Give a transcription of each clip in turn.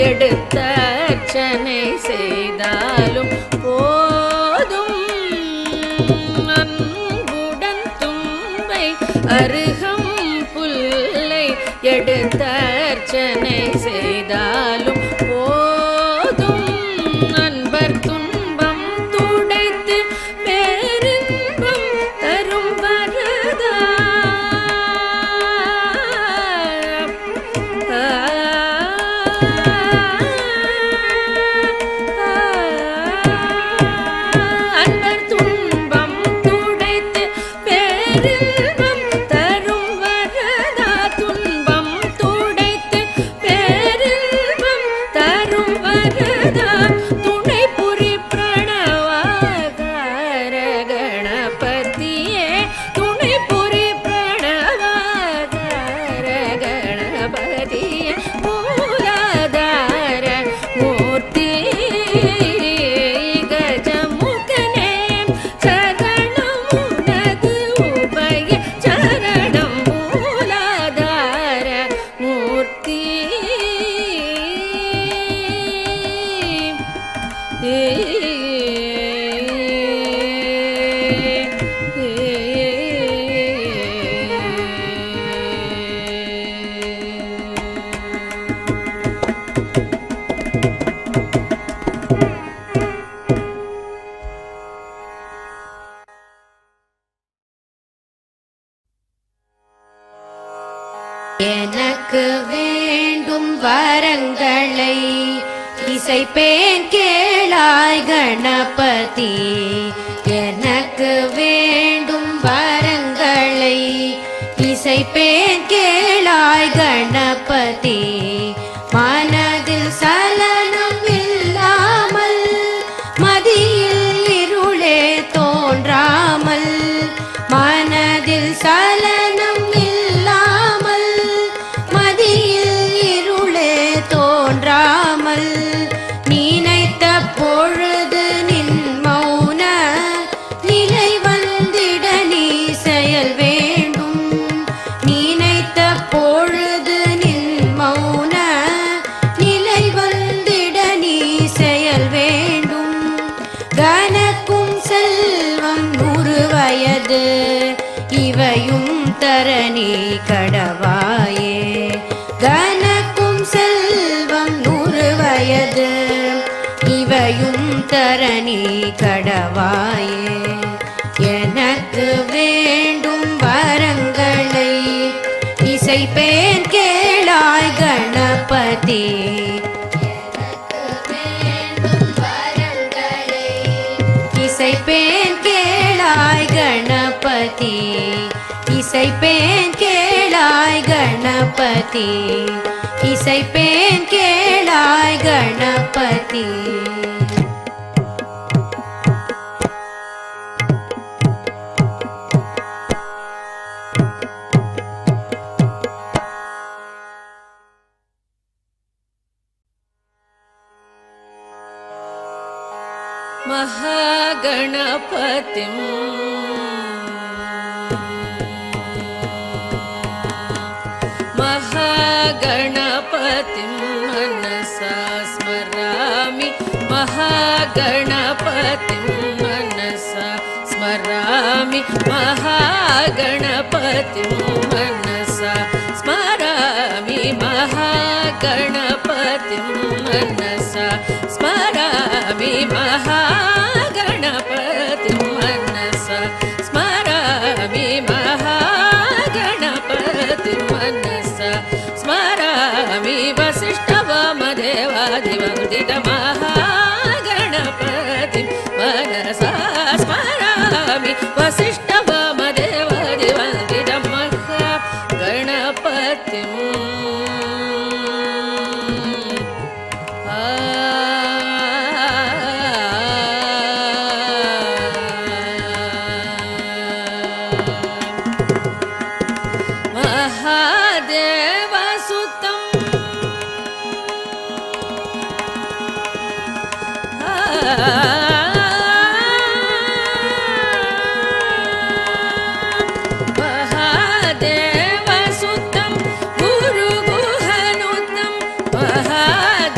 எடுத்தர்ச்சனை செய்தாலும் போதும். அன்புடன் தும்பை அருகம் புல்லை எடுத்தர்ச்சனை செய்தாலும் போதும். அன்பர் துன்பம் துடைத்து பேரின்பம் தரும் வரதா. அன்பர் துன்பம் துடைத்து பேரின்பம் தரும் வரதா. துன்பம் துடைத்து பேரின்பம் தரும் வரதா. துணை புரி பிரணவாகார கணபதியே. துணை புரி பிரணவாகார கணபதியே. மூலாதார மூர்த்தி கஜமுகனே. சரணம் உனது உபய சரணம். மூலாதார மூர்த்தி எனக்கு வேண்டும் வரங்களை இசைப்பேன் கேளாய் கணபதி. எனக்கு வேண்டும் வரங்களை இசைப்பேன் கேளாய் கணபதி. மனதில் சலனம் இல்லாமல் மதியில் இருளே தோன்றாமல். மனதில் சலனம் இல்லாமல் மதியில் இருளே தோன்றாமல். நினைத்த பொழுது நின் மௌன நிலை வந்திட நீ செயல் வேண்டும். நினைத்த பொழுது நின் மௌன நிலை வந்திட நீ செயல் வேண்டும். கனக்கும் செல்வம் 100 வயது இவையும் தரணி கடவாயே. கனக்கும் செல்வம் 100 வயது இவையும் தரணி கடவாயே. எனக்கு வேண்டும் வரங்களை இசைப்பேன் கேளாய் கணபதி. இசைப்பேன் கேளாய் கணபதி. இசைப்பேன் கேளாய் கணபதி. இசைப்பேன் கேளாய் கணபதி. महागणपतिं महागणपतिं मनसा स्मरामि. महागणपतिं मनसा स्मरामि. महागणपतिं मनसा स्मरामि. महागणपतिं मनसा स्मरामि. महागणपतिं मनसा स्मरामि. महागणपतिं मनसा स्मरामि. वसिष्ठवामदेवादिवन्दित महागणपतिं मनसा स्मरामि. वसिष्ठवामदेवादिवन्दित महागणपतिं महादेवसुतं महादेवसुतं गुरुगुहनुतं महादेव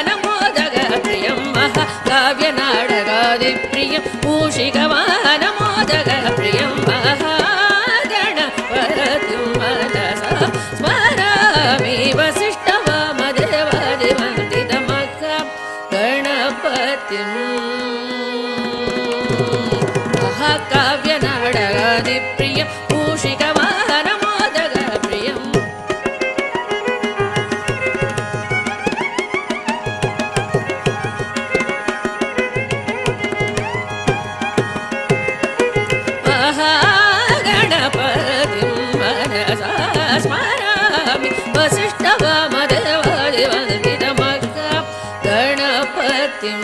मूषिकवाहनमोदगप्रियं महाकाव्यनाटकादिप्रियं मूषिकवाहनमोदगप्रियं महागणपतिं मनसा स्मरामि वसिष्ठवामदेवादिवन्दितमहागणपतिं महाकाव्यनाटकादिप्रियं मूषिकवाहनमोदगप्रियम् महागणपतिं मनसा स्मरामि वसिष्ठवामदेवादिवन्दितमहागणपतिं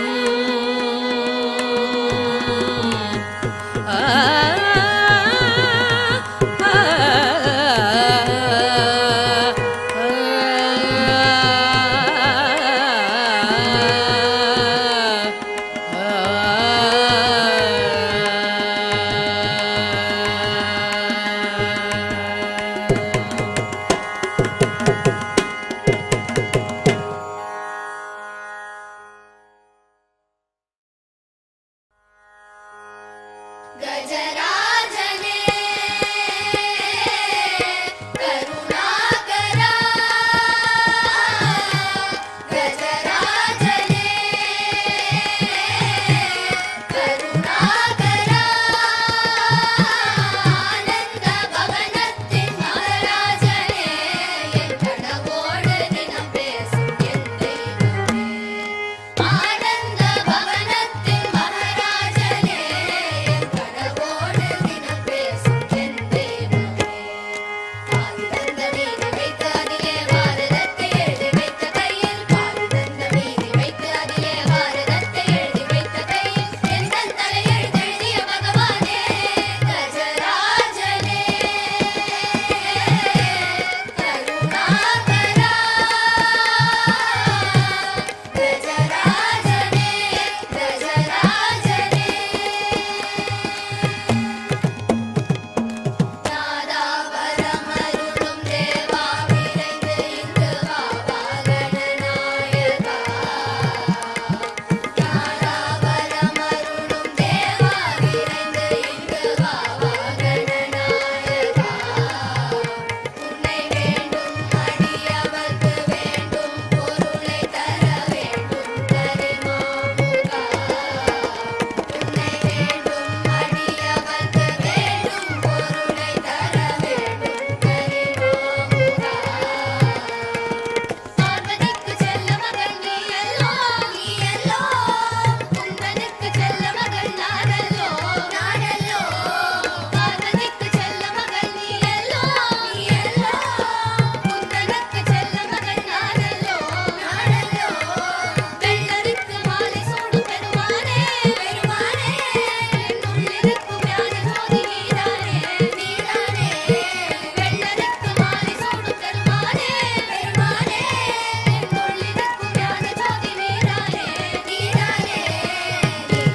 गजराजने करुणाकरा गजराजने करुणाकरा आनंद भवनत्तिन महाराजने एन कणवोड दिனம் பேசும் என் தெய்வமே आनंद भवनत्तिन महाराजने एन कणवोड दिனம் பேசும் என் தெய்வமே பாதி தந்த மீதி வைத்து அதிலே பாரதத்தை எழுதி வைத்த கையில் பாதி தந்த மீதி வைத்து அதிலே பாரதத்தை எழுதி வைத்த கையில் என் தன் தலையெழுத்து எழுதிய பகவானே கஜராஜனே கருணாகரா கஜராஜனே கஜராஜனே நாதாபரமருளும் தேவா விரைந்து இங்கு வா கணநாயகா நாதாபரமருளும் தேவா விரைந்து இங்கு வா கணநாயகா உன்னை வேண்டும் அடியவர்க்கு வேண்டும் பொருளை தர வேண்டும் கரிமாமுகா உன்னை வேண்டும் அடியவர்க்கு வேண்டும் பொருளை தர வேண்டும் கரிமாமுகா பார்வதிக்கு செல்ல மகன் நீ அல்லோ குந்தனுக்கு செல்ல மகன் நானல்லோ பார்வதிக்கு செல்ல மகன் நீ அல்லோ குந்தனுக்கு செல்ல மகன் நானல்லோ வெள்ளருக்கு மாலை சூடும் பெருமானே என்னுள்ளிருக்கும் ஞான ஜோதி நீதானே வெள்ளருக்கு மாலை சூடும் பெருமானே என்னுள்ளிருக்கும் ஞான ஜோதி நீதானே நீ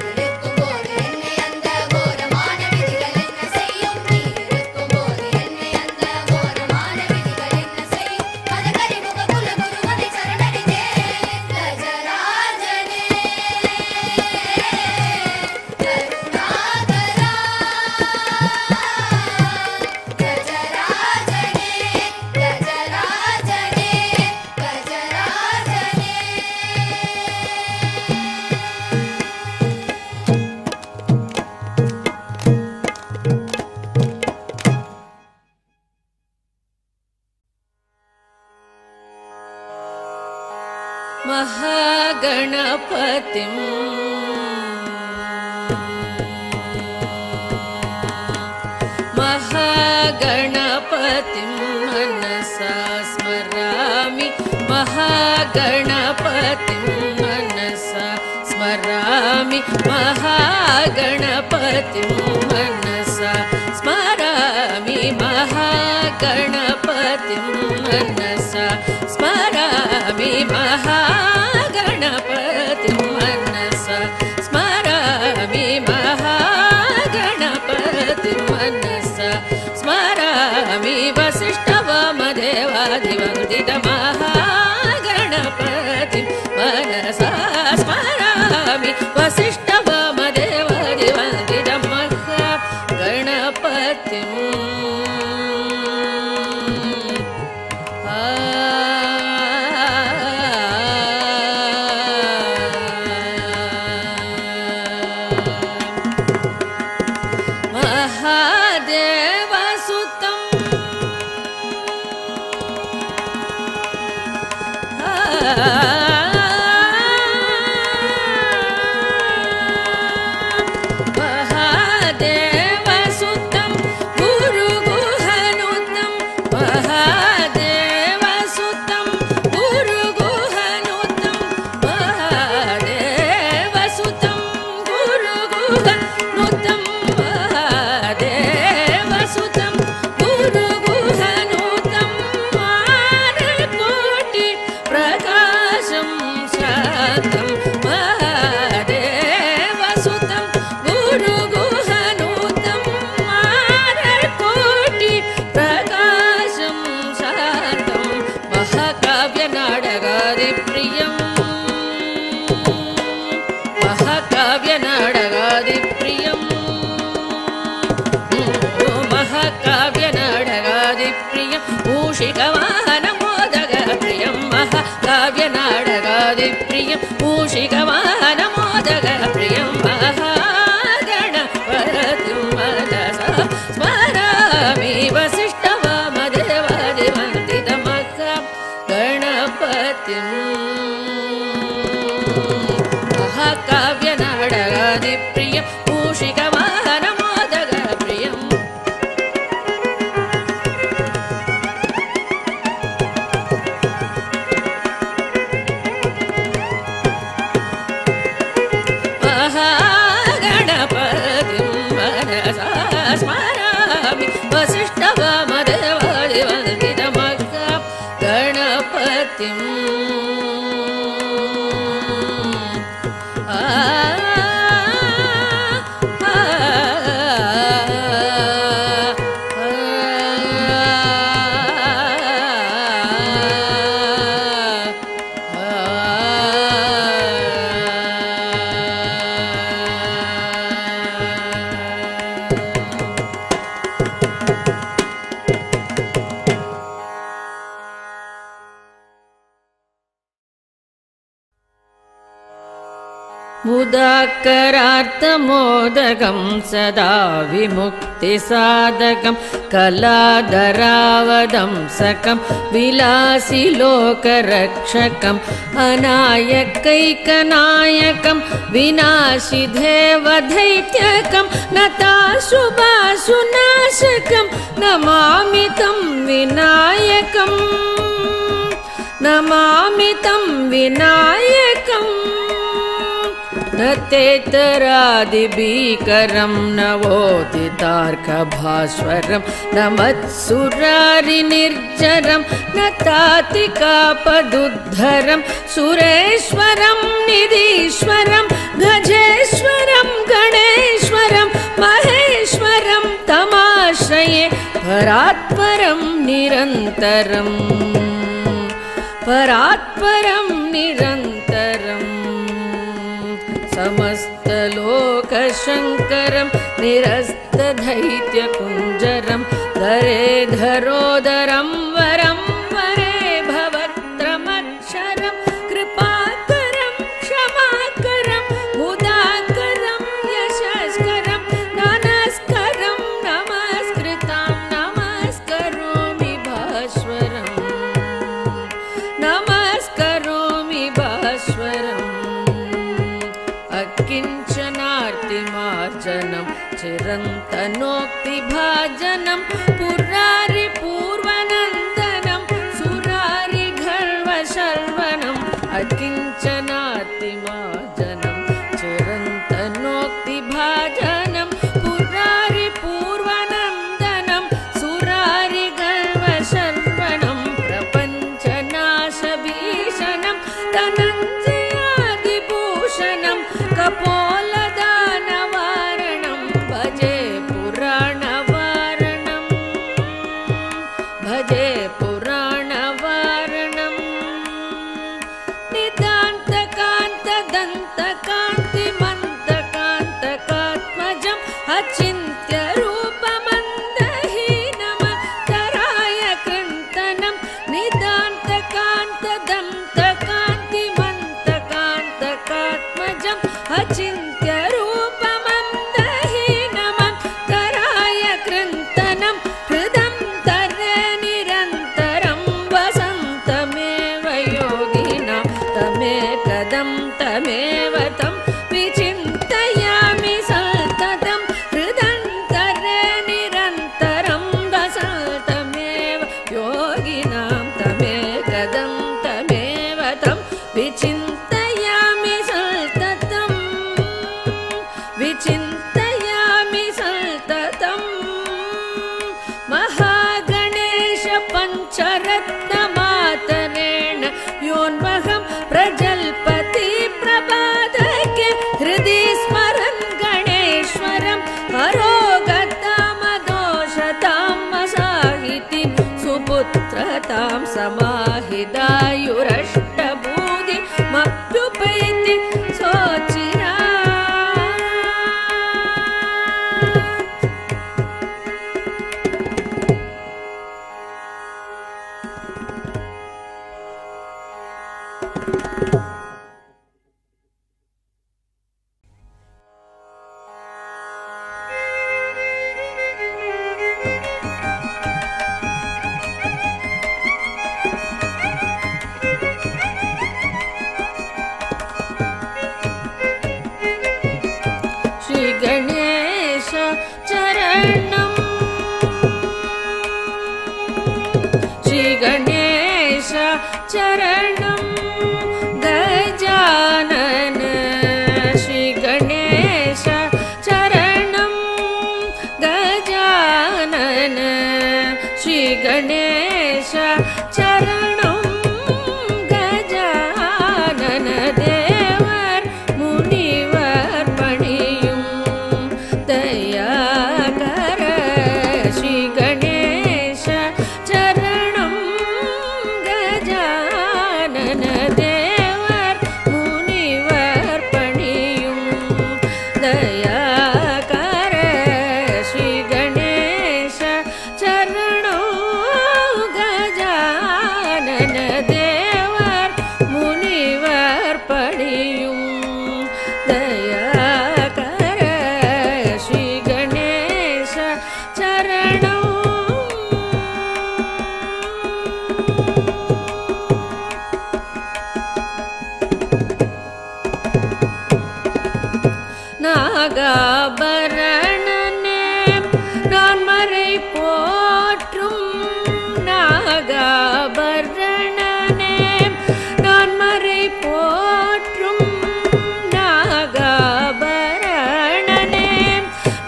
இருக்கும்போது என்னை அந்த கோரமான விதிகள் என்ன செய்யும் நீ இருக்கும்போது என்னை அந்த கோரமான விதிகள் என்ன செய்யும் மதகரி முக குல குருவனை சரணடைந்தேன் கஜராஜனே கருணாகரா கஜராஜனே கஜராஜனே महागणपतिं महागणपतिं मनसा स्मरामि महागणपतिं मनसा स्मरामि महागणपतिं मनसा स्मरामि महागणपतिं मनसा स्मरामि महागणपतिं मनसा स्मरामि महागणपतिं मनसा स्मरामि वसिष्ठवामदेवादिवन्दितमहागणपतिं मूषिकवाहनमोदगप्रियं महाकाव्यनाटकादिप्रियं मूषिकवाहनमोदगप्रियं महागणपतिं मनसा स्मरामि वसिष्ठवामदेवादिवन्दितमहागणपतिं महाकाव्यनाटकादिप्रियं मूषिकवाहनमोदगप्रियं स्मरामि वसिष्ठवामदेवादिवन्दितमहागणपतिं मुदाकरार्थमोदकं सदा विमुक्तिसाधकं कलाधरावदंसकं विलासिलोकरक्षकम् अनायकैकनायकं विनाशिदेवदैत्यकं नताशुभाशुनाशकं नमामि तं विनायकं नमामि तं विनायकम् न तेतरादिभीकरं नवोदितार्कभास्वरं न मत्सुरारिनिर्जरं न तातिकापदुद्धरं सुरेश्वरं निधीश्वरं गजेश्वरं गणेश्वरं महेश्वरं तमाश्रये परात्परं निरन्तरं परात्परं निरन्तरम् समस्तलोकशङ्करं निरस्तदैत्यकुञ्जरं धरेधरोदरं वरं वरे भवत्रमक्षरं कृपाकरं क्षमाकरं मुदाकरं यशस्करं नमस्करं नमस्कृतां नमस्करोमि भास्वरम् नमस्करोमि भास्वरम् अकिञ्चनार्तिमार्जनं चिरन्तनोक्तिभाजनं पुरारिपूर्वनन्दनं सुरारिगर्वशर्वणम् अकिञ्चनार्तिमार्जनं चिरन्तनोक्तिभाजनं पुरारिपूर्वनन्दनं सुरारिगर्वशर्वणं प्रपञ्चनाशभीषणं धनञ्जयादिभूषणं कपोलदानवारणं भजे पुराणवारणं भजे पुराणवारणं निदान्तकान्तदन्तकान्तिमन्तकान्तकात्मजम् अचिन्त्यरूपमन्दहीनमतराय कृन्तनं निदान्तकान्तदन्तकान्तिमन्तकान्तिमन्तकात्मजम् तमेव तं विचिन्तयामि सततं हृदन्तरे निरन्तरं वसन्तमेव योगिनां तमेकदं तमेव तं विचिन्तयामि सततं विचिन्तयामि सततं महागणेश पञ्चरत्नमातरेण योन्वहं प्रजल्पति प्रपादके हृदि स्मरन् गणेश्वरं अरोगतामदोषतां मसाहितिं सुपुत्रतां समाहिदायुरष्टभूतिमप्युपैति सोचिरा श्री गणेश चरणं श्री गणेश चरणं गजानन श्री गणेश चरणं गजानन श्री गणेश चरणं गजानन देवर मुनिवर पणियुं दयाकर श्री गणेश चरणं गजानन देवर मुनिवर पणियुं दयाकर श्री गणेश चरणं गजानन देवर मुनिवर पणियुं दयाकर श्री गणेश चरणं நாகாபரணனே நான்மறை போற்றும் நாகாபரணனே நான்மறை போற்றும் நாகாபரணனே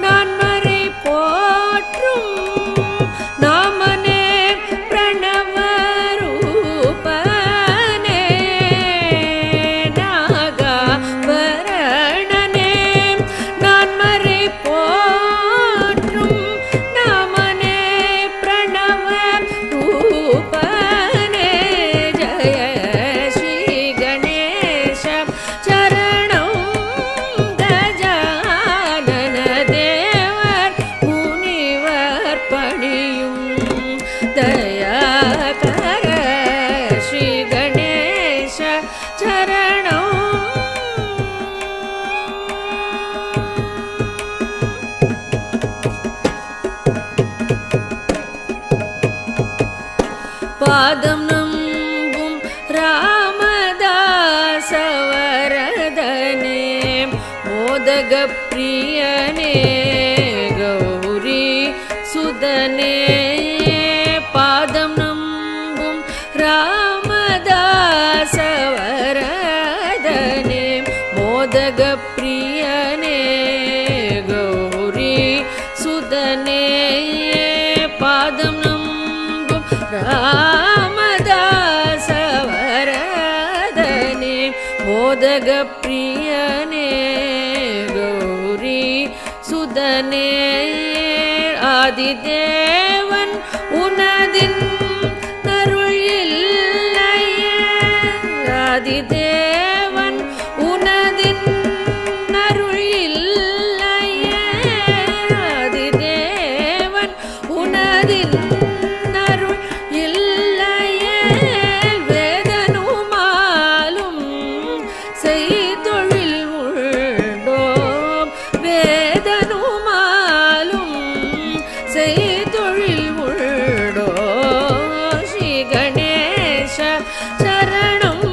நான்மறை போற்றும் நாமனே பிரணவரூபனே நாகாபரணனே நான்மறை போற்றும் நாமனே பிரணவரூபனே ஜய ஸ்ரீ கணேச சரணம் கஜானன தேவர் முனிவர் பணியும் தயாகர ஸ்ரீ கணேச சரணம் பாதம் நம்பும் ராமதாசவரதனே மோதக பிரியனே கௌரி சுதனே பாதம் நம்பும் ராமதாசவரதனே மோதக பிரியனே கௌரி சுதனே பாதம் நம்பும் ராமதாசவரதனே மோதக பிரியனே கௌரி சுதனே ஆதிதேவன் உனதின் அருள் இல்லையே ஆதிதேவன் உனதின் அருள் இல்லையே ஆதிதேவன் உனதின் அருள் இல்லையே வேதனுமாலும் செய்தொழில் உள்டோம் வேதனுமாலும் செய்தொழில் உள்டோ ஸ்ரீ கணேச சரணம்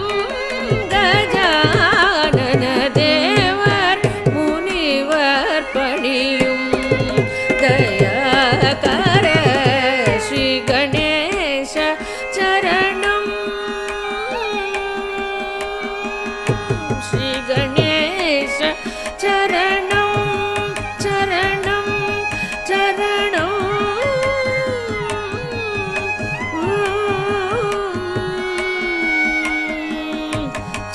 கஜானன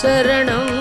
சரணம்